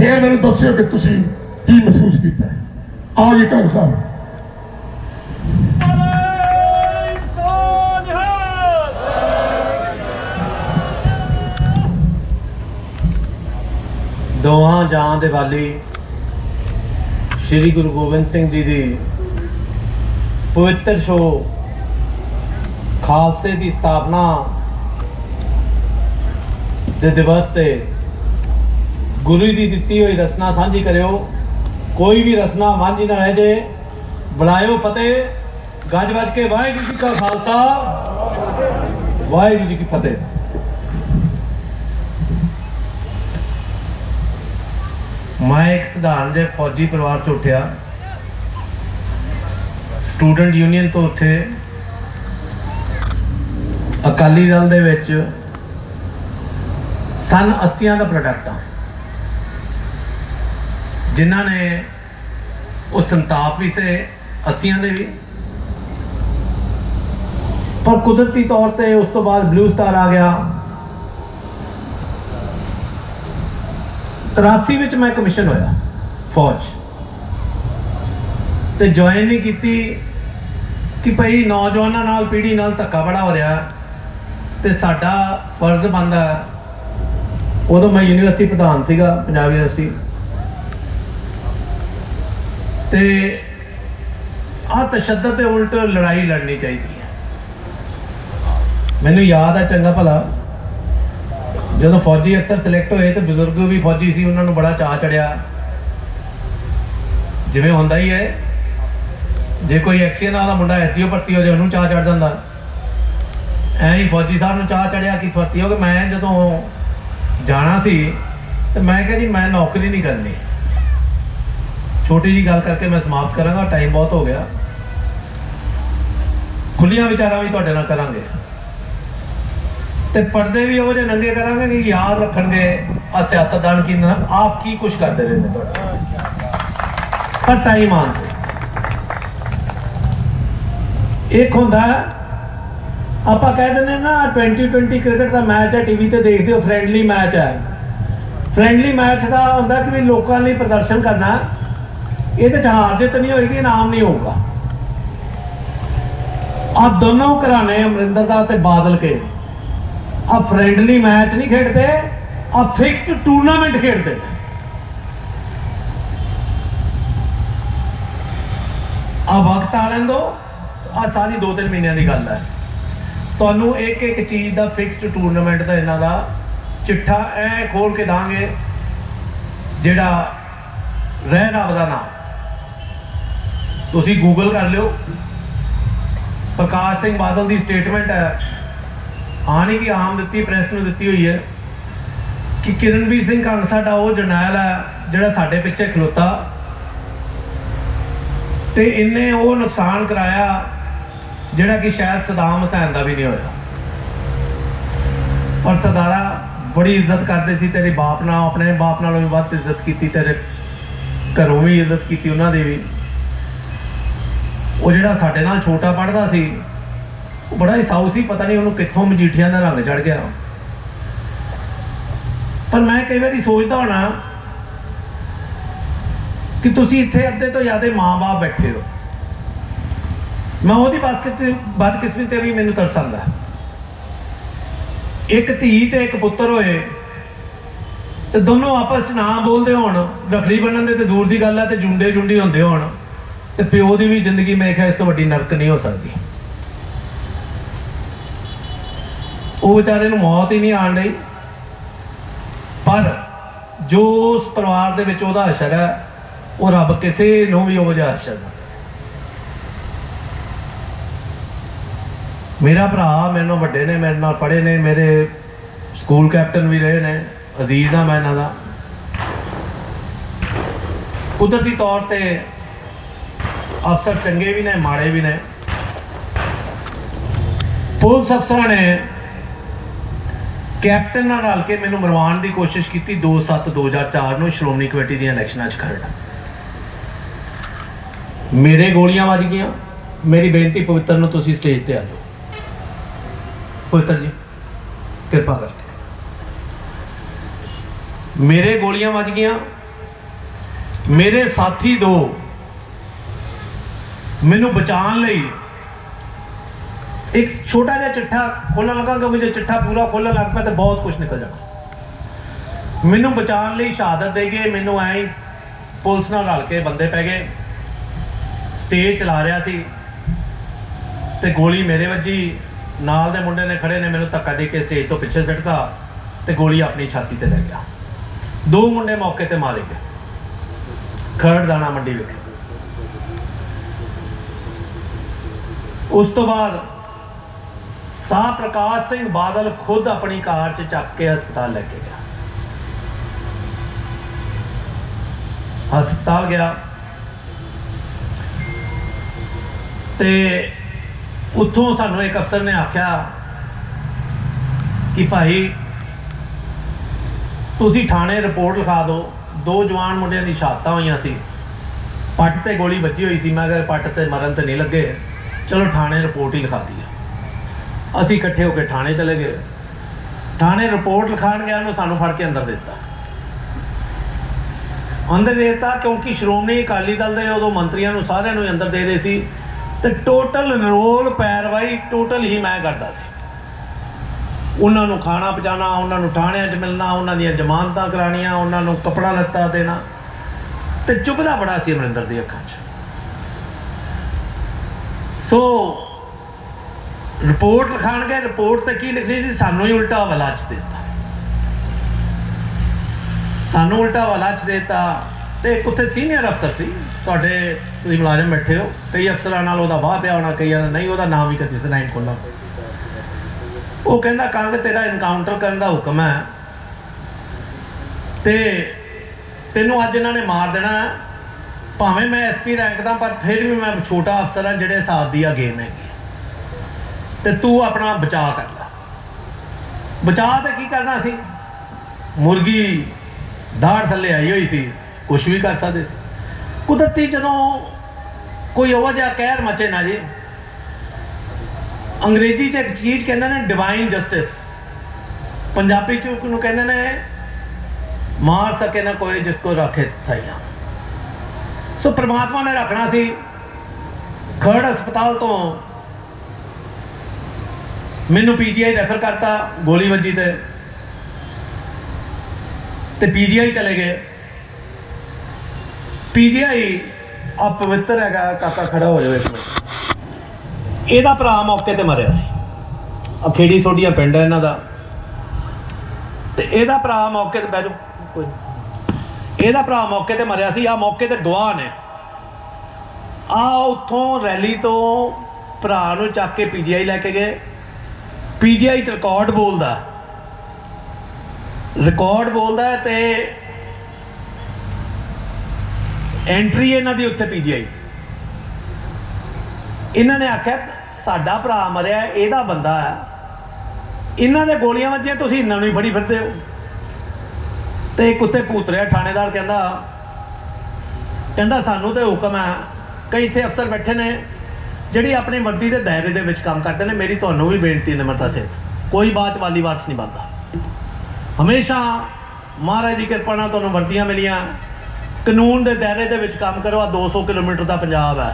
फिर मैंने दस्यो कि तुसी की महसूस किया। आओ जी ढंग साहब। दोहां जहां दे वाली श्री गुरु गोबिंद सिंह जी की पवित्र शो खालसे की स्थापना दे दिवस ते गुरु की दिती हुई रसना साझी करो। कोई भी रसना वांझी ना रह जाए। बुलायो फतेह। गज बज के वाहिगुरू जी का खालसा वाहिगुरू जी की फतेह। मैं एक सधारण जे फौजी परिवार चो उठिया। स्टूडेंट यूनियन तो उत्थे अकाली दल दे विच सन 80 का प्रोडक्ट आ, जिन्हों ने वो संताप भी से 80 दे भी, पर कुदरती तौर पे उस तो बाद ब्लू स्टार आ गया। 83 में मैं कमिशन होया फौज ते ज्वाइन नहीं की कि भाई नौजवानों नाल पीढ़ी नाल धक्का बड़ा हो रहा ते साडा फर्ज बनता। उदों मैं यूनिवर्सिटी प्रधान सीगा, पंजाब यूनिवर्सिटी ते आ तशद्दद के उल्ट लड़ाई लड़नी चाहिए। मैनू याद है चंगा भला जो फौजी अफसर सिलेक्ट होए तो बजुर्ग भी फौजी सी, उन्होंने बड़ा चाह चढ़िया। जिमें होंदा ही है, जे कोई एक्सीएन वाला मुंडा SDO भर्ती हो जाए उन्होंने चाह चढ़ जाता। ऐ फौजी साहब ने चाह चढ़िया कि भर्ती हो गए। मैं जो जाना सी तो मैं कहा जी मैं नौकरी नहीं करनी। छोटी जी गल करके मैं समाप्त करांगा, टाइम बहुत हो गया। खुलियां विचारां भी तुहाडे नाल करांगे ते पर्दे भी वो नंगे करांगे कि याद रखणगे आ सियासतदान की आप की कुछ करते रहे पर टाइम आते। एक होंदा आप कह दें ना 2020 क्रिकेट का मैच है, टीवी ते देखते हो, फ्रेंडली मैच है। फ्रेंडली मैच का होंदा कि भी लोगों ने प्रदर्शन करना, ये हार जित नहीं होगी, इनाम नहीं होगा। आ दोनों घराने अमरिंदर दा ते बादल के अब फ्रेंडली मैच नहीं खेलते, अब फिक्स्ड टूर्नामेंट खेलते। अब वक्त आ लें दो, आज सारी 2-3 महीनों की गल है। तुहानू एक एक चीज़ का फिक्स्ड टूरनामेंट का इन्हों का चिट्ठा ऐ खोल के दांगे जिहड़ा रह रब का नाम तुसी गूगल कर लियो। प्रकाश सिंह बादल की स्टेटमेंट है, आनी की आम दी प्रैस में दी हुई है कि किरणवीर सिंह कंग साडा वो जरनैल है जिहड़ा साडे पिछे खलोता ते इन्ने वो नुकसान कराया जिहड़ा कि शायद सदाम हुसैन का भी नहीं होया। पर सरदारा बड़ी इज्जत करते सी तेरे बाप नाल, अपने बाप नालों भी वध इज्जत की, तेरे घरों भी इज्जत की उन्होंने भी। वो जिहड़ा साडे नाल छोटा पढ़दा सी बड़ा ही साऊ सी, पता नहीं उन्होंने कितों मजीठिया का रंग चढ़ गया। पर मैं कई बार सोचता होना कि तुसी इत्थे अद्धे तो ज्यादा माँ बाप बैठे हो। मैं वो बदकिस्मती भी मैनू तरस आंदा। एक धी ते एक पुत्र होए तो दोनों आपस ना बोलते होण, रखड़ी बनन दे ते दूर की गल है, तो जुंडे जुंडी होंदे होण, तो प्यो की भी जिंदगी मेरे ख्याल इस तो वड्डी नरक नहीं हो सकती। वो बेचारे मौत ही नहीं आन रही, पर जो उस परिवार दे विच ओहदा असर है वो रब किसी नूं भी ओह जिहा असर ना। मेरा भरा मेरे नाल वड्डे ने, मेरे नाल पढ़े ने, मेरे स्कूल कैप्टन भी रहे ने, अजीज हाँ मैं इन्हां दा। कुदरती तौर पर अफसर चंगे भी ने माड़े भी ने। पुलिस अफसर ने कैप्टन नाल रल के मैनू मरवाण की कोशिश की 2/7/2004 ਨੂੰ श्रोमणी कमेटी दी इलैक्शनां च खड़ना। मेरे गोलियां वज गई। मेरी बेनती पवित्र नूं तुसीं स्टेज ते आ जाओ। पवित्र जी कृपा करके, मेरे गोलियां वज गई मेरे साथी दो मैनू बचाने लई एक छोटा जिहा चिट्ठा खोलण लगा, क्योंकि जो चिट्ठा पूरा खोलण लग पाया तो बहुत कुछ निकल जाना। मैनू बचाने लई शहादत दे गए। मैनू ऐ ही पुलिस नाल रल के बंदे पै गए। स्टेज चला रहा सी ते गोली मेरे वजी, नाल दे मुंडे ने खड़े ने मैनू धक्का दे के स्टेज तो पिछे सिटता ते गोली अपनी छाती ते लै गया। दो मुंडे मौके ते मारे गए खरड़ दाना मंडी विच। उस तो बाद शाह प्रकाश सिंह बादल खुद अपनी कार च चक के हस्पताल लेके गया। हस्पताल गया ते उत्थों सानू एक अफसर ने आख्या कि भाई तुसी थाने रिपोर्ट लिखा दो। दो जवान मुंडियां दी शहादतां होईयां सी, पट ते गोली बची हुई सी। मैं कहा पट ते मरन ते नहीं लगे, चलो थाने रिपोर्ट ही लिखा दी। असी इकट्ठे होकर थाने चले गए। थाने रिपोर्ट लिखाण गया, उन्होंने सानू फड़ के अंदर दिता। अंदर देता क्योंकि श्रोमणी अकाली दल के उदों मंत्रियों नूं सारिਆਂ नूं अंदर दे रहे सी ते टोटल रोल पैरवाई टोटल ही मैं करता सी। उन्होंने खाना पहुँचाना, उन्होंने थाणिਆਂ 'ਚ मिलना, उन्होंने जमानतां करानियां, उन्होंने कपड़ा लत्ता देना ते चुभदा बड़ा सी अमरिंदर दी अखां 'ਚ। सो रिपोर्ट लिखाण गए, रिपोर्ट ते की लिखनी सी, सानू ही उल्टा हवाला च देता। सानू उल्टा हवाला च देता ते एक उत्थे सीनियर अफसर सी, तुहाडे तुसीं मुलाजम बैठे हो, कई अफसरां नाल ओहदा वाह पिया होना, कई नहीं, ओहदा नाम ही कदी सुनाई खोला। वो कहता कंग तेरा इनकाउंटर करने का हुक्म है ते तेनों अज इन्होंने मार देना, भावें मैं SP रैंक दा पर फिर भी मैं छोटा अफसर हाँ, जिहड़े हिसाब दी गेम है ते तू अपना बचा कर ला। बचा तो की करना सी, मुर्गी दाड़ थले आई हुई सी, कुछ भी कर सकते सी। कुदरती जदों कोई ओह जिहा कहर मचे ना जी, अंग्रेजी च एक चीज़ कहते हैं डिवाइन जस्टिस, पंजाबी च उन्होंने कहते हैं मार सके ना कोई जिसको रखे सैया। सो परमात्मा ने रखना सी। खरड़ हस्पताल तो मैनू PGI रैफर करता, गोली वजी ते PGI चले गए। PGI आप पवित्र है, काका खड़ा हो जाए एक मिनट। ਇਹਦਾ ਭਰਾ मौके ਤੇ ਮਰਿਆ ਸੀ, ਅਖੇੜੀ ਸੋਢੀਆਂ ਪਿੰਡ ਹੈ ਇਹਨਾਂ ਦਾ, ਤੇ ਇਹਦਾ ਭਰਾ ਮੌਕੇ ਤੇ ਬਹਿ ਜਾਓ ਕੋਈ, ਇਹਦਾ ਭਰਾ ਮੌਕੇ ਤੇ ਮਰਿਆ ਸੀ। ਆ ਮੌਕੇ ਤੇ ਗਵਾਹ ਨੇ। ਆ ਉੱਥੋਂ ਰੈਲੀ ਤੋਂ ਭਰਾ ਨੂੰ ਚੱਕ ਕੇ PGI ਲੈ ਕੇ ਗਏ। PGI 'ਚ ਰਿਕਾਰਡ ਬੋਲਦਾ ਤੇ ਐਂਟਰੀ ਇਹਨਾਂ ਦੀ ਉੱਥੇ PGI। इन्होंने आख्या साडा भरा मरिया, ਇਹਦਾ ਬੰਦਾ है, इन्हों ने गोलियां वजियां, तुसीं इन्हां नूं ही फड़ी फिरदे हो। तो एक उत्ते भूत रहा थानेदार, कहंदा सानूं तो हुक्म है, कई इत्थे अफसर बैठे ने जिहड़े अपनी वर्दी के दायरे दे विच काम करते हैं। मेरी तुहानूं भी बेनती निमरता सहित, कोई बात वाली वारस नहीं बनता। हमेशा महाराज की किरपा नाल तुहानूं वर्दियां मिलियां, कानून के दायरे दे विच काम करो। 200 किलोमीटर का पंजाब है।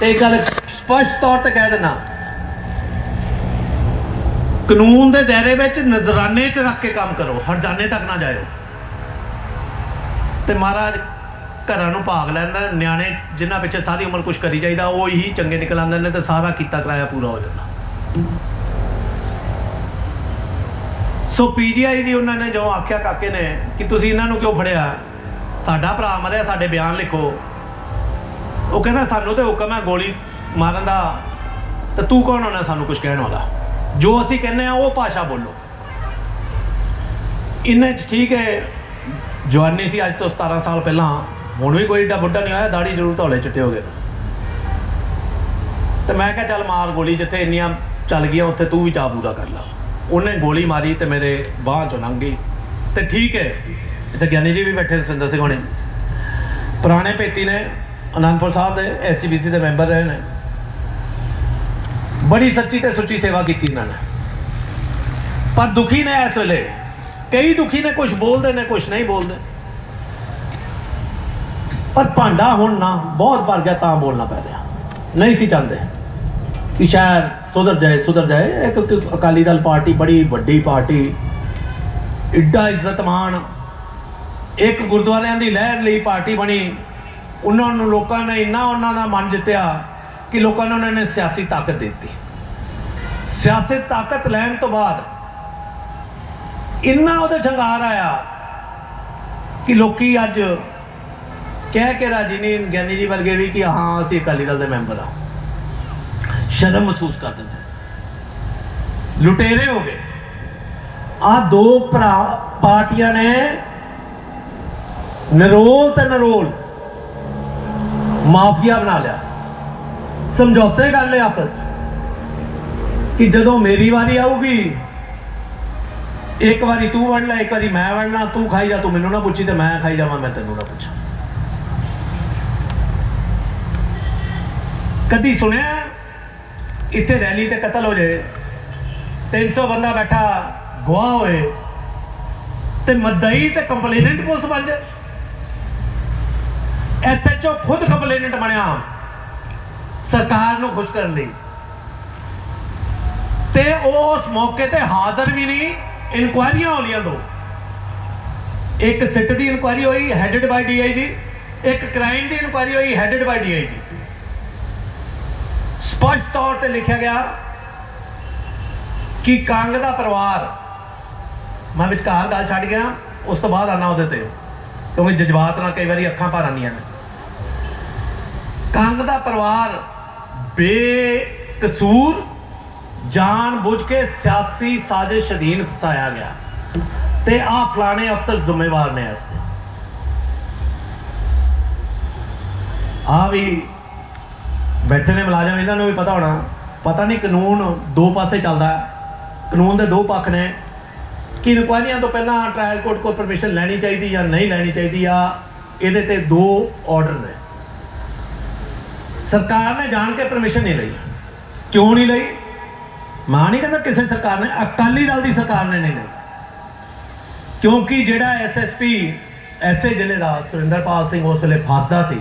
एक गल स्पष्ट तौर पर कह देना, कानून के दायरे में नजराने च रख के काम करो, हरजाने तक ना जाओ। तो महाराज घरां नूं भाग लैंदा, न्याणे जिन्हां पिछे सारी उम्र कुछ करी जाइदा वो ही चंगे निकल आंदे ने, तो सारा कीता कराया पूरा हो जाता। सो PGI जी उन्होंने जो आख्या काके ने कि तुसीं इन्हां नूं क्यों फड़िया, साडा भरा मरिया, साडे बयान लिखो। वो कहना सानू तो हुक्म है गोली मारन का, तो तू कौन होना सानू कुछ कहने वाला, जो असी कहने वो भाषा बोलो। इन्हें ठीक है, जवानी सी अज तो 17 साल पहला, हुण भी कोई एडा बुढ़ा नहीं होया, दाढ़ी जरूर धौले चिट्टे हो गए। तो मैं क्या चल मार गोली, जिथे इन्नियां चल गई उत्थे तू भी चाह पूरा कर ला। उन्हें गोली मारी तो मेरे बांह चो लंघ गई। तो ठीक है, इतने ज्ञानी जी भी बैठे, सुंदर सिंह होने पुराने भेती ने, आनंदपुर साहब के SGPC के मैंबर रहे हैं, बड़ी सच्ची तो सुच्ची सेवा की इन्होंने। पर दुखी ने इस वेले, कई दुखी ने कुछ बोलते ने कुछ नहीं बोलते। पर भांडा हुण ना बहुत भर गया, तां बोलना पै रहा। नहीं सी चाहते कि शायद सुधर जाए। एक अकाली दल पार्टी बड़ी वड्डी पार्टी, इड्डा इज्जतमान, एक गुरुद्वारियां दी लहर लई पार्टी बनी। उन्होंने लोगों ने इन्ना उन्होंने मन जितया कि लोगों ने उन्होंने सियासी ताकत दी। सियासी ताकत लैन तो बाद इन्ना उहदे शंगार आया कि लोकी अज कह के राजी नहीं, ज्ञानी जी वर्गे भी, कि हाँ असीं अकाली दल दे मैंबर हाँ। शर्म महसूस कर देंगे, लुटेरे हो गए। आ दो पार्टियां ने नरोल ते नरोल माफिया बना लिया, समझौते कर ले आपस कि जदों मेरी वारी आऊगी एक बारी तू वंड ला, एक बारी मैं वंडना, तू खाई जा, तू मैनू ना पूछी, तो मैं खाई जावां, मैं तेनू ना पूछा। कदी सुनिया इत्थे रैली ते कतल हो जाए, 300 बंदा बैठा गवाह होए ते मदई ते कंप्लेनेंट पुलिस बन जाए। SHO खुद कंप्लेनेंट बनया सरकार नूं खुश करने लई, ते उस मौके ते हाजिर भी नहीं। इंक्वायरियां होलियां दो, एक सिट की इंक्वायरी हुई हैडेड बाय DIG, एक क्राइम की इंक्वायरी हुई हैडेड बाय DIG। स्पष्ट तौर पर लिखा गया कि कंग का परिवार, मैं विचकार गल छड्ड गया, उस तो बाद आना उहदे ते, क्योंकि जज्बात ना कई बार अखां भर आंदियां ने। कंग का परिवार बेकसूर जान बुझ के सियासी साजिश अधीन फसाया गया, ते आ फलाने अफसर जिम्मेवार ने। इसते आ भी बैठे ने मुलाजम, इन्होंने भी पता होना, पता नहीं कानून दो पासे चलता है, कानून के दो पक्ष ने कि इंक्वायरियां तो पहला ट्रायल कोर्ट को परमिशन लैनी चाहिए या नहीं लैनी चाहिए, या ये ते दो ऑर्डर ने। सरकार ने जान के परमिशन नहीं ली। क्यों नहीं ली? मैं नहीं कहता किसी सरकार ने, अकाली दल की सरकार ने नहीं ली, क्योंकि जिहड़ा SSP SA जिले का सुरिंदरपाल सिंह उस वेले फसदा सी,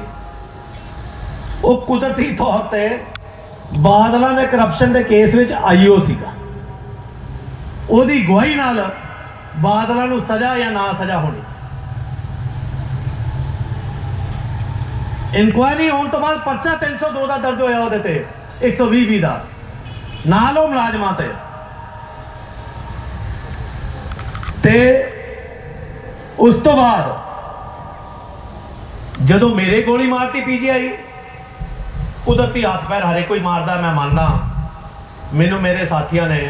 वो कुदरती तौर पर बादलों के करप्शन के केस में IO सीगा, ਉਹਦੀ ਗਵਾਹੀ ਨਾਲ ਬਾਦਲਾਂ ਨੂੰ ਸਜ਼ਾ ਜਾਂ ਨਾ ਸਜ਼ਾ ਹੋਣੀ ਸੀ। ਇਨਕੁਆਇਰੀ ਹੋਣ ਤੋਂ ਬਾਅਦ ਪਰਚਾ 302 ਦਾ ਦਰਜ ਹੋਇਆ ਉਹਦੇ ਤੇ, 120 ਦਾ ਨਾਲ ਉਹ ਮੁਲਾਜ਼ਮਾਂ ਤੇ ਉਸ ਤੋਂ ਬਾਅਦ ਜਦੋਂ ਮੇਰੇ ਗੋਲੀ ਮਾਰਤੀ PGI, ਕੁਦਰਤੀ ਹੱਥ ਪੈਰ ਹਰੇ ਕੋਈ ਮਾਰਦਾ, ਮੈਂ ਮੰਨਦਾ। ਮੈਨੂੰ ਮੇਰੇ ਸਾਥੀਆਂ ਨੇ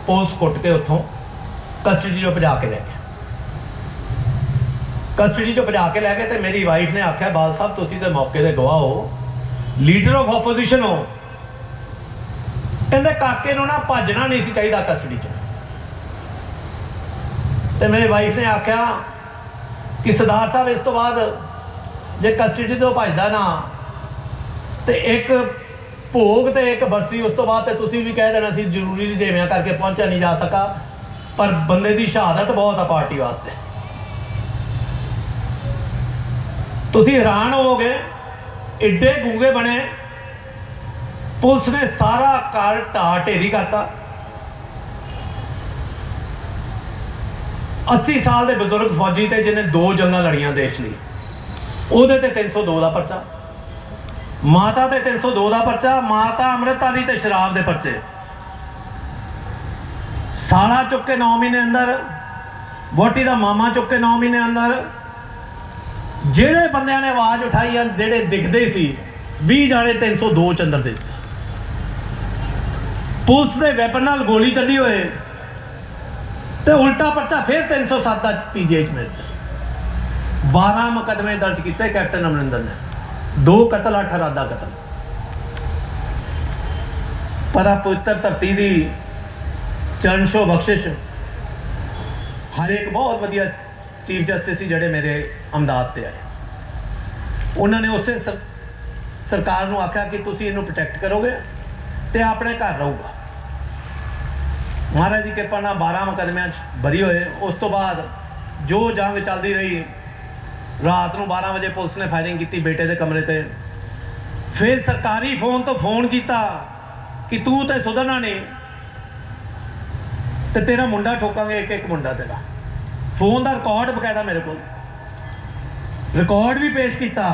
पुलिस कुट के उतों कस्टडी चो भजा के लै गए, कस्टडी चो भजा के लै गए। तो मेरी वाइफ ने आख्या, बाल साहब तुसीं ते मौके दे गवाह हो, लीडर ऑफ ओपोजिशन हो, कहते काके नूं ना भजना नहीं सी चाहिए कस्टडी चो। तो मेरी वाइफ ने आख्या कि सरदार साहब इस तो बाद जे कस्टडी तो भजदा ना, तो एक भोग तो एक बरसी, उस तो बाद तो तुसी भी कह देना सी जरूरी नहीं, जेवियां करके पहुंचा नहीं जा सका, पर बंदे की शहादत बहुत है पार्टी वास्ते। तुसी हैरान होवोगे, एडे गूंगे बने, पुलिस ने सारा घर ढा ढेरी करता। 80 साल के बजुर्ग फौजी थे जिन्हें 2 जंगां लड़ियां देश लई, ਉਹਦੇ ਤੇ 302 ਦਾ ਪਰਚਾ, माता ते 302 का परचा, माता अमृतधारी ते शराब के परचे, साला चुक के 9 महीने अंदर, वोटी का मामा चुक के 9 महीने अंदर। जेड़े बंदियां ने आवाज़ उठाई, जेड़े दिखते सी 20 जाने 302 चंद्र दे, पुलिस के वैपन नाल गोली चली हुए, तो उल्टा परचा फिर 307 का PGI में 12 मुकदमे दर्ज किए कैप्टन अमरिंदर ने, 2 कतल 8 इरादा कतल। पर आ पवित्र धरती की चरण छो बख्शिश, हर एक बहुत वधिया चीफ जस्टिस ही जड़े मेरे अमदाद से आए, उन्होंने उस सरकार को आख्या कि तुसी इनू प्रोटैक्ट करोगे तो अपने घर रहूगा। महाराज की कृपा नाल 12 मुकदमियां बरी होए। उस तो बाद जो जंग चलती रही, रात को 12 बजे पुलिस ने फायरिंग की बेटे के कमरे ते। फिर सरकारी फोन तो फोन किया कि तू तो सुधरना नहीं तो तेरा मुंडा ठोकांगे, एक एक मुंडा तेरा। फोन का रिकॉर्ड बकायदा मेरे को, रिकॉर्ड भी पेश किया।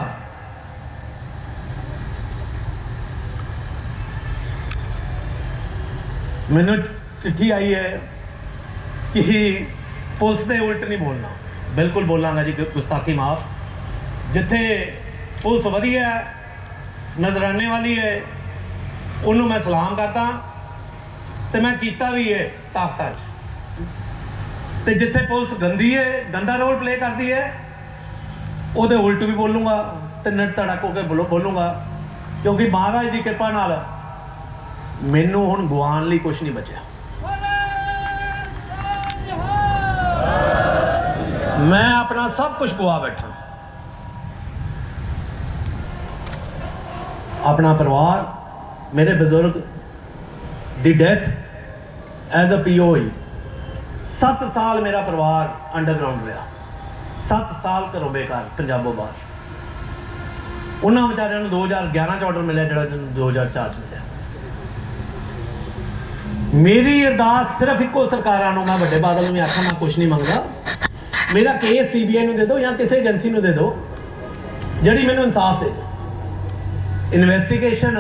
मैनू चिट्ठी आई है कि पुलिस के उल्ट नहीं बोलना। बिल्कुल बोलांगा जी, गुस्ताखी माफ। जिथे पुलिस वधिया नजराने वाली है उन्होंने मैं सलाम करता तो मैं किया भी है ताकत। तो जिथे पुलिस गंदी है, गंदा रोल प्ले करती है, वो उल्ट भी बोलूँगा तो निट धड़क होकर बोलूँगा, क्योंकि महाराज की कृपा नाल मैनू हुण गवाण लई कुछ नहीं बचा। मैं अपना सब कुछ गवा बैठा, अपना परिवार, मेरे बुजुर्ग दी डेथ एज अ पीओ हुई। 7 साल मेरा परिवार अंडरग्राउंड रहा, 7 साल घरों बेकार, पंजाबों बाहर। उन्होंने बेचारियों 2011 च ऑर्डर मिले, जो 2004 च मिले। मेरी अरदास सिर्फ एको सरकारों, मैं बड़े बादल में आखा मैं कुछ नहीं मंगता, मेरा केस CBI में दे दो या किसी एजेंसी में दे दो जी मैंने इंसाफ दे दो। इन्वेस्टिगेशन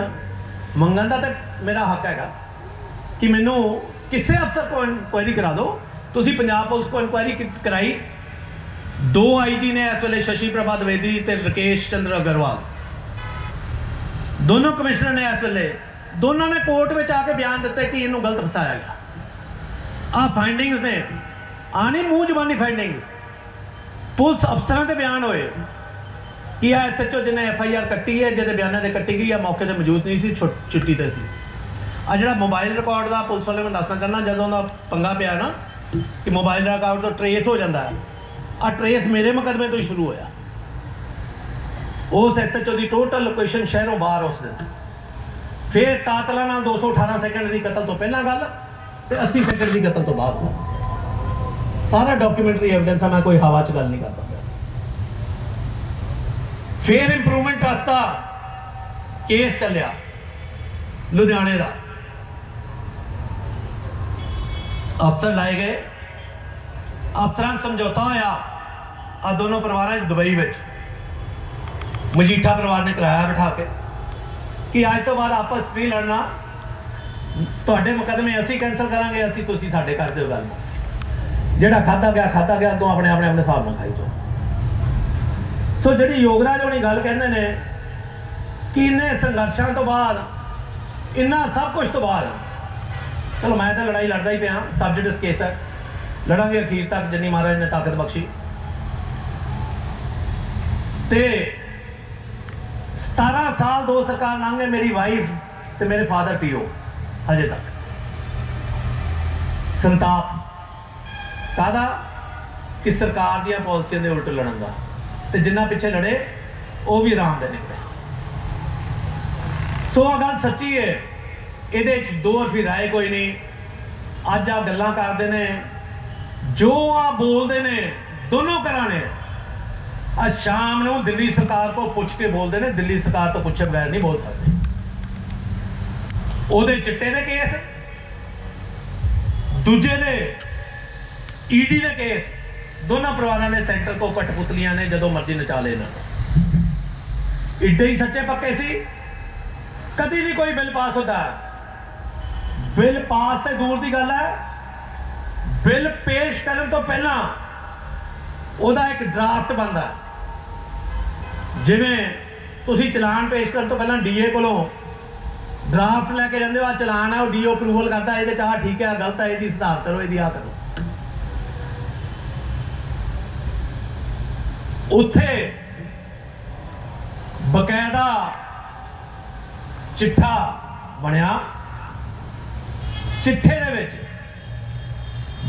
मंगन का तो मेरा हक है कि मैनू किसी अफसर को इंक्वायरी करा दो। तुसी पंजाब पुलिस को इंक्वायरी कराई, 2 IG ने इस वेले शशि प्रभा द्विवेदी ते राकेश चंद्र अग्रवाल, दोनों कमिश्नर ने इस वेले, दोनों ने कोर्ट में आके बयान दिते कि इन्हों गलत फसाया गया। आ फाइंडिंग्स ने आनी मूँह जबानी फाइंडिंग्स, पुलिस अफसरों के बयान होए कि आ SHO जिन्हें FIR कट्टी है, जिसे बयानों से कट्टी गई, मौके पर मौजूद नहीं सी, छुट्टी ते सी। आ जो मोबाइल रिकॉर्ड का पुलिस वाले मैं दसना चाहना, जदों का पंगा पिया ना कि मोबाइल रिकॉर्ड तो ट्रेस हो जाता है, आ ट्रेस मेरे मुकदमे तो ही शुरू होया। उस SHO की टोटल लोकेशन शहरों बाहर उस दिन, फिर कातलों नाल 218 सेकंड की कतल तो पहला गल ते 80 सेकंड की कतल तो बाद गल। सारा डॉक्यूमेंटरी एविडेंस है, मैं कोई हवा च गल नहीं करता। फिर इंप्रूवमेंट ट्रस्ट का केस चलिया लुधियाने का, अफसर लाए गए, अफसरां समझौता होया आ दोनों परिवार दुबई में, मजीठा परिवार ने कराया बिठा के कि अज तो बाद आपस नहीं लड़ना, तुहाडे मुकदमे असी कैंसल करांगे, असी तुसी साडे कर दिओ गल, जिहड़ा खादा गया तो अपने अपने अपने हिसाब नाल खाई जाओ। सो जिहड़ी योगराज होनी गल कहंदे ने कि इन्हें संघर्षां तो बाद, इन्ना सब कुछ तो बाद, चलो मैं तो लड़ाई लड़दा ही पिया, सब जुडिस केस है, लड़ांगे अखीर तक जिन्नी महाराज ने ताकत बख्शी। ते 17 साल 2 सरकार लंघ गए, मेरी वाइफ ते मेरे फादर PO अजे तक। संताप कादा कि सरकार दी पॉलिसियों के उल्ट लड़न का, ते जिन्ना पिछे लड़े वो भी आराम दे निकले। सो आ गल सच्ची है, ये दो हरफी राय कोई नहीं। अज आ गल्लां करते ने, जो आ बोलते ने दोनों घरां ने, आज शाम को दिल्ली सरकार को पूछ के बोलते हैं, दिल्ली सरकार तो पूछे बगैर नहीं बोल सकते। ओदे चिट्टे दे केस, दूजे दे ED दे केस, दोनों परिवारों ने सेंटर को कठपुतलियां ने जदों मर्जी नचा लेना। इड्डे ही सच्चे पक्के सी, कभी भी कोई बिल पास होता है, बिल पास तो दूर की गल है, बिल पेश करने तो पहला ओदा एक ड्राफ्ट बनता है। जिवें तुसी चलान पेश करने तो पहला DA कोलों ड्राफ्ट लैके जाते हो, चलान है वो DO अप्रूवल करता है, ये चाह ठीक है गलत है, ये सुधार करो, ये आ करो। उत्थे बकायदा चिट्ठा बनया, चिट्ठे दे विच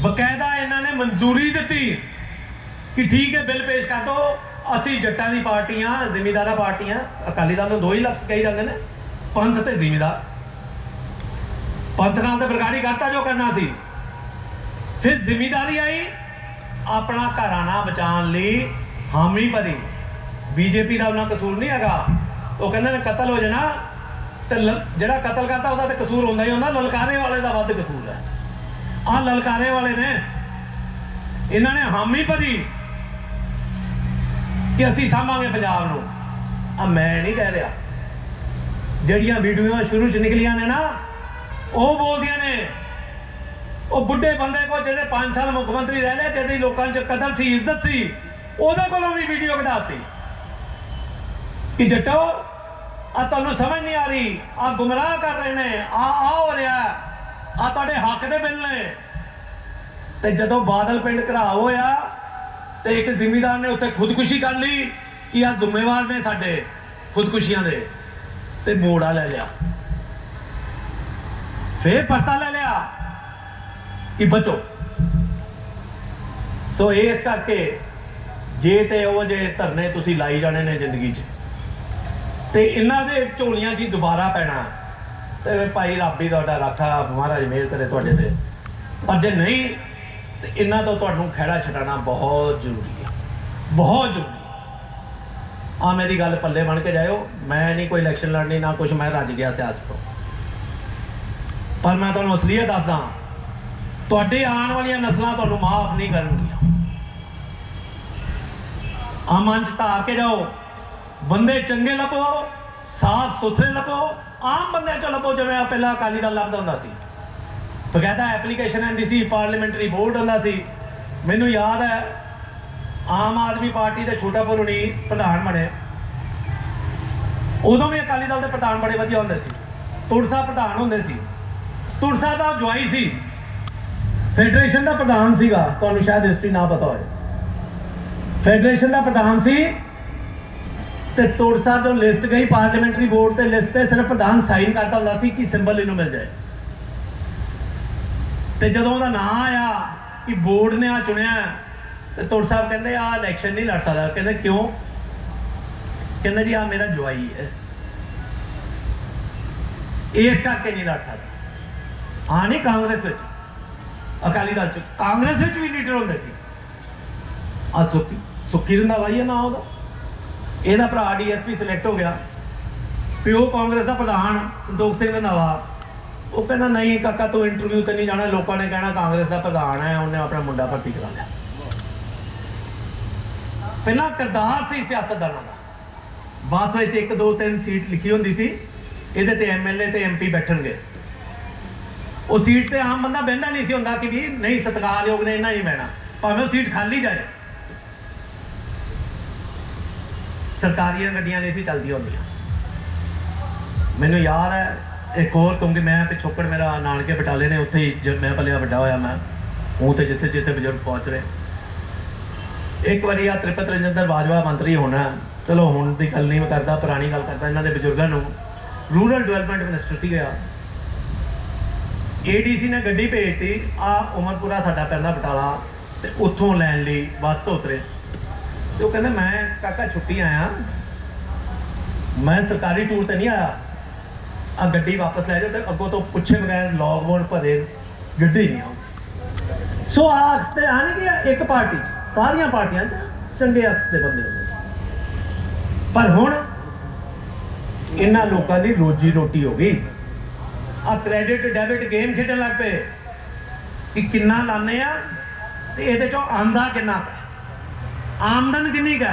बकायदा इन्होंने मंजूरी दी कि ठीक है बिल पेश कर दो, असी जट्टां दी पार्टियां, जिमीदारा पार्टियां, अकाली दल नूं 2 ही लफ्ज़ कही जाते हैं, पंथ ते जिमीदार। पंथ नाल ते बरगाड़ी करता जो करना सी, फिर जिमीदारी आई, अपना घराना बचाने लई हामी भरी बीजेपी का उन्ना कसूर नहीं हैगा। वो कहते ने कतल हो जाना तो ਜਿਹੜਾ कतल करता उसका तो कसूर होंदा ही होंदा, ललकारे वाले का वध कसूर है। आ ललकारे वाले ने इन्होंने हामी भरी कि असी सामांगे पंजाब नूं। आ मैं नहीं कह रहा, जड़ियां वीडियो शुरू च निकलियां ने ना वो बोलदियां ने वो बुढ़े बंदे को जिहड़े 5 साल मुख्यमंत्री रह लिया, जिहदी लोकां च कदर सी इज्जत सी, ਉਹਦੇ ਕੋਲੋਂ भी वीडियो कढाती कि जट्टो आ तुहानूं समझ नहीं आ रही, आ गुमराह कर रहे ने, आ हो रहा आ तुहाडे हक दे बिल ने। ते जदों बादल पिंड घराव होया ते एक जिमीदार ने उत्थे खुदकुशी कर ली कि आ जिम्मेवार ने साडे खुदकुशियां दे, ते मोड़ा ले लिया, फिर पता ले लिया कि बचो। सो इस करके जे ते वो जे धरने तुसी लाई जाने ने जिंदगी च ते इन्हां दे झोलियां च दोबारा पैना, ते भाई रब ही तुहाडा राखा, महाराज मेहर करे तुहाडे ते। पर जे नहीं तो इन्हां तो तुहानूं खैड़ा छडाना बहुत जरूरी है, बहुत जरूरी। आ मेरी गल पल्ले बन के जाओ, मैं नहीं कोई इलैक्शन लड़नी ना कुछ, मैं रज गया सियासत तो। पर मैं तुहानूं असलीयत दसदा, तुहाडे आने वाली नस्लां तुहानूं माफ नहीं करनगियां। आ मंच धार के जाओ, बंदे चंगे लभो, साफ सुथरे लभो, आम बंदे चो लभो, जिवें पहला अकाली दल लभदा हुंदा सी, बकायदा एप्लीकेशन आंदी सी, पार्लीमेंटरी बोर्ड हुंदा सी। मैनूं याद है आम आदमी पार्टी के छोटापुर हुणी प्रधान बने, उदों भी अकाली दल के प्रधान बड़े वधिया हुंदे सी, तुरसा प्रधान हुंदे सी। तुरसा दा जवाई सी, फेडरेशन का प्रधान सीगा, तुहानूं शायद हिस्ट्री ना पता होए। फेडरेशन का प्रधान सी ते तुरसा जो लिस्ट गई पार्लीमेंटरी बोर्ड ते लिस्ट ते सिर्फ प्रधान साइन करता हुंदा सी कि सिंबल इनू मिल जाए। ते जदों उहदा नाम आया कि बोर्ड ने आ चुनिया ते तुर साहब कहंदे आ इलैक्शन नहीं लड़ सकदा। कहंदे क्यों? कहंदे जी आ मेरा जवाई है, इस करके नहीं लड़ सकदा। हाँ नहीं कांग्रेस विच, अकाली दल च, कांग्रेस विच भी लीडर हुंदे सी। आ सुखी रंधावा ही है ना ਉਹਦਾ, ਇਹਦਾ ਭਰਾ DSP ਸਿਲੈਕਟ ਹੋ ਗਿਆ, ਪਿਓ ਕਾਂਗਰਸ ਦਾ ਪ੍ਰਧਾਨ ਸੰਤੋਖ ਸਿੰਘ ਰੰਧਾਵਾ। ਉਹ ਕਹਿੰਦਾ ਨਹੀਂ ਕਾਕਾ ਤੂੰ ਇੰਟਰਵਿਊ ਤੇ ਨਹੀਂ ਜਾਣਾ, ਲੋਕਾਂ ਨੇ ਕਹਿਣਾ ਕਾਂਗਰਸ ਦਾ ਪ੍ਰਧਾਨ ਹੈ, ਉਹਨੇ ਆਪਣਾ ਮੁੰਡਾ ਭਰਤੀ ਕਰਾ ਲਿਆ। ਪਹਿਲਾਂ ਕਿਰਦਾਰ ਸੀ ਸਿਆਸਤਦਾਨਾਂ ਦਾ, ਬਾਅਦ ਵਿੱਚ 1 2 3 ਸੀਟ ਲਿਖੀ ਹੁੰਦੀ ਸੀ, ਇਹਦੇ ਤੇ MLA ਤੇ MP ਬੈਠਣਗੇ। ਉਹ ਸੀਟ ਤੇ ਆਮ ਬੰਦਾ ਬਹਿੰਦਾ ਨਹੀਂ ਸੀ ਹੁੰਦਾ ਕਿ ਵੀ ਨਹੀਂ ਸਤਿਕਾਰਯੋਗ ਨੇ ਇਹਨਾਂ ਨਹੀਂ ਬਹਿਣਾ, ਭਾਵੇਂ ਉਹ ਸੀਟ ਖਾਲੀ ਜਾਏ। सरकारियां गड्डियां नहीं सी चलदियां होंदियां। मैनूं याद है एक होर, क्योंकि मैं पिछोकड़ मेरा नानके बटाले ने, उत्थे ही मैं पलिया वड्डा होया, मैं हूँ तो जिथे जिथे बजुर्ग पहुँच रहे। एक बारी आ त्रिपत रंजिंदर बाजवा मंत्री होना, चलो हुण दी गल नहीं करदा, पुरानी गल करदा। इन्हां दे बजुर्गां नूं रूरल डिवेलपमेंट मिनिस्टर सी गया, ADC ने गड्डी भेजती, आ उमरपुरा साडा पैंदा बटाला, ते उत्थों लैण लई बस तो उतरे। तो कहते मैं काका छुट्टी आया, मैं सरकारी टूर तो नहीं आया, आ गड्डी वापस ले जाओ, तो अगों तो पुछे बगैर लॉग बोर्ड भरे गड्डी नहीं आओ। सो अक्स ते आने गया एक पार्टी, सारिया पार्टियां चंगे अक्स के बंदे होंगे, पर हुण इन्हां लोकां दी रोजी रोटी हो गई। आ क्रेडिट डेबिट गेम खेडन लग पे कि किन्ना लाने आ ते इहदे चों आंदा किन्ना, आमदन किन्नी का।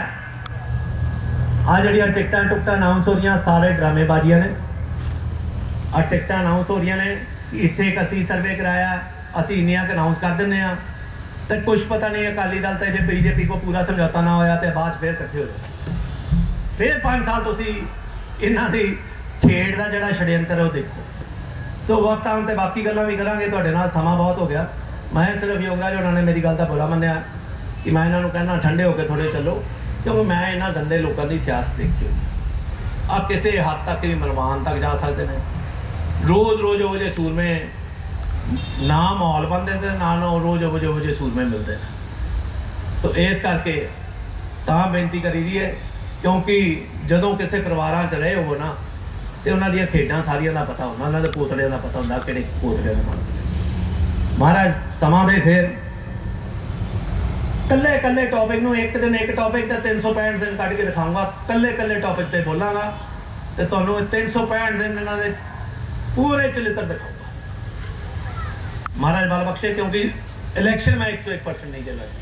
आ जड़ियां टिकटां टुकटां अनाउंस हो रही, सारे ड्रामेबाजियां ने। आ टिकटां अनाउंस हो रही ने, इत्थे एक असी सर्वे कराया, असी इन्नियां अनाउंस कर दिंदे आ, ते कुछ पता नहीं अकाली दल ते BJP को पूरा समझौता ना होया ते बाद फिर इकट्ठे हो जाए, फिर 5 साल तुसी इन्हां दी खेड दा जिहड़ा षड्यंत्र है वो देखो। सो वक्त आउण ते बाकी गल्लां भी करांगे, तुहाडे नाल समा बहुत हो गया। मैं सिर्फ योगराज होना ने मेरी गल दा बुरा मन्निया कि मैं इन्होंने कहना ठंडे होकर थोड़े चलो, क्योंकि मैं इन्होंने गंदे लोगों की सियासत देखी हुई। आप किसी हद तक भी मलवान तक जा सकते हैं, रोज़ रोज़ वो सूरमे ना माहौल बनते थे, ना रोज़ वो सूरमे मिलते हैं। सो इस करके बेनती करी दी है, क्योंकि जदों किसी परिवार च रहे हो ना, तो उन्होंने खेडां सारिया का पता होंदा, उन्होंने पोतड़ियां का पता होंदा किहड़े पोतड़ियां दे मन। महाराज समा दे फिर ਕੱਲੇ ਕੱਲੇ ਟੌਪਿਕ ਨੂੰ ਇੱਕ ਦਿਨ ਇੱਕ ਟੌਪਿਕ ਤੇ 365 ਦਿਨ ਕੱਢ ਕੇ ਦਿਖਾਊਂਗਾ, ਕੱਲੇ ਕੱਲੇ ਟੌਪਿਕ ਤੇ ਬੋਲਾਂਗਾ ਤੇ ਤੁਹਾਨੂੰ 365 ਦਿਨ ਇਹਨਾਂ ਦੇ ਪੂਰੇ ਚਰਿੱਤਰ ਦਿਖਾਊਂਗਾ। महाराज बल बख्शे, क्योंकि इलेक्शन में 101% नहीं दे लड़ती,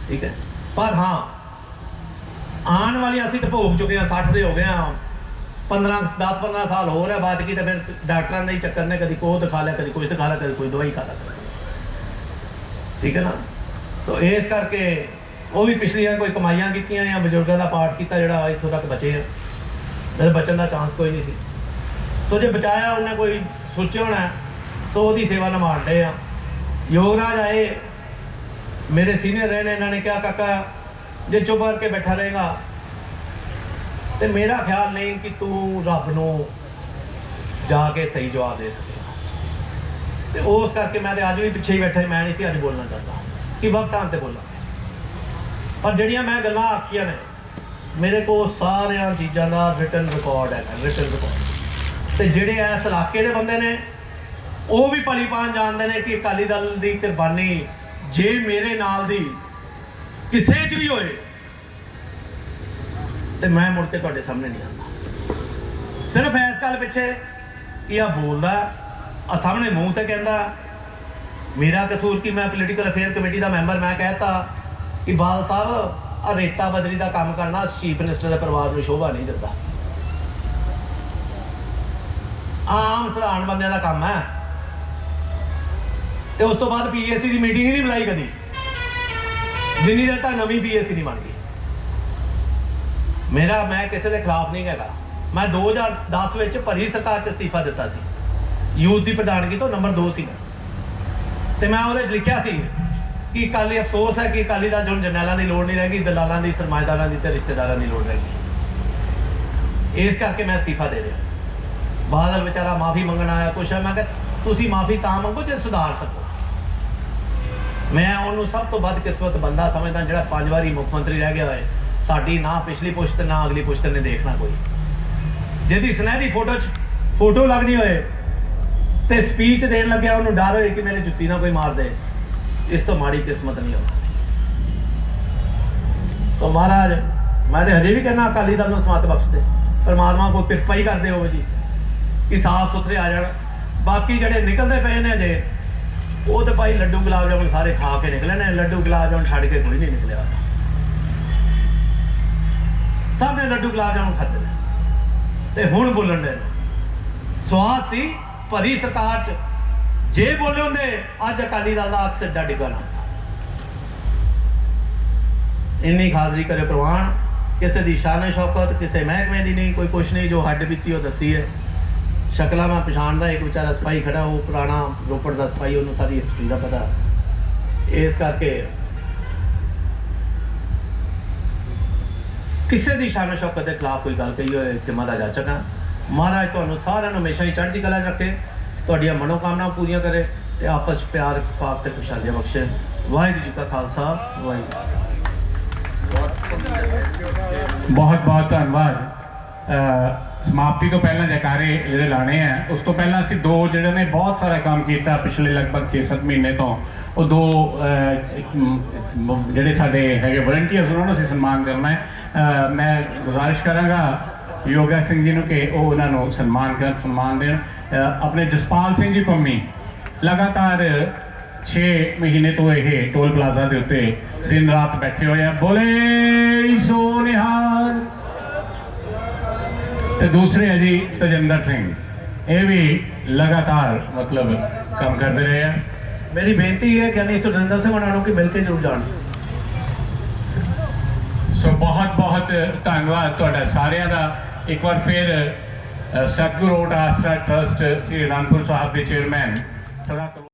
ठीक है। पर हाँ, आने वाली असी तो भोग चुके हैं, 60 दे हो गए हैं, 10-15 साल हो रहा बात की, तो फिर डॉक्टरों ने ही चक्कर ने कभी को दिखा लिया, कभी कुछ दिखा लिया, कभी कोई दवाई खा लिया, ठीक है ना। सो इस करके वो भी पिछलियां कोई कमाइयां कीतियां या बजुर्गों का पाठ किया जोड़ा इतों तक बचे हैं, मेरे बचन का चांस कोई नहीं सी। सो जो बचाया उन्हें कोई सोचे होना है, सो ਉਹਦੀ सेवा निभाण रहे हैं। योगराज आए, मेरे सीनियर रहे ने, इन्होंने क्या काका जे चुप करके बैठा रहेगा तो मेरा ख्याल नहीं कि तू रब नूं जाके सही जवाब दे सकेगा। तो उस करके मैं तो अज भी पिछे ही बैठा, मैं नहीं सी अज बोलना चाहता कि वक्त आन ते बोला, पर जड़ियां मैं गल्लां आखियां ने मेरे को सारियां चीज़ों का रिटन रिकॉर्ड है, रिटन रिकॉर्ड। तो जिहड़े इस इलाके के बंदे ने वो भी भली भांत जानते हैं कि अकाली दल की कुर्बानी जे मेरे नाल दी किसे च भी होए तो मैं मुड़ के तुहाडे सामने नहीं आता। सिर्फ इस गल पिछे कि आ बोलदा आ सामने मूँह ते कहंदा मेरा कसूर कि मैं पोलीटिकल अफेयर कमेटी का मैंबर, मैं कहता कि बाल साहब आ रेता बजरी का काम करना चीफ मिनिस्टर के परिवार को शोभा नहीं दिता, आम साधारण बंदे का काम है। तो उस तो बाद PSC की मीटिंग ही नहीं बुलाई कभी, जिन्नी देर तक नवी PSC नहीं बन गई। मैं किसी के खिलाफ नहीं हैगा, मैं 2010 में भरी सरकार च इस्तीफा दिता सी, यूथ की प्रधानगी तो नंबर 2 सी, तो मैं वो लिखा सी कि अकाली अफसोस है कि अकाली दल हुण जरनैलों की लोड़ नहीं रहेगी, दलालों की, सरमाएदारों की, रिश्तेदारों की लोड़ रहेगी। इस करके मैं इस्तीफा दे रहा। बादल बेचारा माफ़ी मंगण आया, कुछ है, मैं कहा तुसीं माफ़ी तां मंगो जे सुधार सको। मैं उन्होंने सब तो बदकिस्मत बंदा समझदा जिहड़ा 5 बारी मुख्यमंत्री रह गया है, साडी ना पिछली पुश्त ना अगली पुश्त ने देखना कोई, जिहदी सुनहरी फोटो लगनी होए ते स्पीच देन लग्या उन्होंने डर होए कि मेरे जुत्ती ना कोई मार दे, इस तो माड़ी किस्मत नहीं हो सकती। सो महाराज मैं तो हजे भी कहना अकाली दल नूं समत बख्श दे, परमात्मा को कृपा ही करदे हो जी कि साफ सुथरे आ जाण। बाकी जड़े निकलते पे ने अजे वो तो भाई लड्डू गुलाब जामुन सारे खा के निकले ने, लड्डू गुलाब जामुन छड़ के कोई नहीं निकलिया, सब ने लड्डू गुलाब जामुन खाते हैं ते हुण बोलन दे। स्वाद सी भरी सरकार च जे बोले होंदे अज अकाली दल दा अक्स एडा डिग्गा ना। इन्नी हाजरी करे प्रवान, किसी की शान शौकत किसी महकमे की नहीं, कोई कुछ नहीं, जो हड्ड बीती वो दसी है। शक्ला मैं पछाणदा, एक बेचारा सिपाही खड़ा वो पुराना रोपड़ का सिपाही, उन्होंने सारी हिस्ट्री का पता, इस करके किसी की शान शौकत के खिलाफ कोई गल कही हो कि मैं जाचक हाँ। महाराज तुहानूं सारिआं नूं हमेशा ही चढ़दी कला रखे, तुहाडीआं मनोकामना पूरियां करे ते आपस प्यार पाक ते खुशहालियां बख्शे। वाहिगुरू जी का खालसा, वाहिगुरू। बहुत बहुत धन्यवाद। समाप्ति तो पहला जयकारे ਜਿਹੜੇ ਲਾਣੇ ਆ, ਉਸ ਤੋਂ ਪਹਿਲਾਂ ਅਸੀਂ ਦੋ ਜਿਹੜੇ ਨੇ ਬਹੁਤ ਸਾਰਾ ਕੰਮ ਕੀਤਾ ਪਿਛਲੇ ਲਗਭਗ 6-7 ਮਹੀਨੇ ਤੋਂ, ਉਹ ਦੋ ਜਿਹੜੇ ਸਾਡੇ ਹੈਗੇ ਵਲੰਟੀਅਰਸ ਉਹਨਾਂ ਨੂੰ ਅਸੀਂ ਸਨਮਾਨ ਕਰਨਾ ਹੈ। ਮੈਂ ਗੁਜ਼ਾਰਿਸ਼ ਕਰਾਂਗਾ ਯੋਗਾ ਸਿੰਘ ਜੀ ਨੂੰ ਕਿ ਉਹ ਉਹਨਾਂ ਨੂੰ ਸਨਮਾਨ ਦੇਣ। ਆਪਣੇ ਜਸਪਾਲ ਸਿੰਘ ਜੀ ਪੰਮੀ ਲਗਾਤਾਰ 6 ਮਹੀਨੇ ਤੋਂ ਇਹ ਟੋਲ ਪਲਾਜ਼ਾ ਦੇ ਉੱਤੇ ਦਿਨ ਰਾਤ ਬੈਠੇ ਹੋਏ ਆ, ਬੋਲੇ ਸੋ ਨਿਹਾਲ। तो दूसरे है जी तजिंदर सिंह, ये भी लगातार मतलब काम करते रहे हैं। मेरी बेनती है कि नहीं सुरेंद्र सिंह उन्होंने की मिल के जरूर जान। सो बहुत बहुत धन्यवाद तुहाडा सारिਆਂ ਦਾ। एक बार फिर सतगुरु आसरा ट्रस्ट श्री आनंदपुर साहब के चेयरमैन सरदार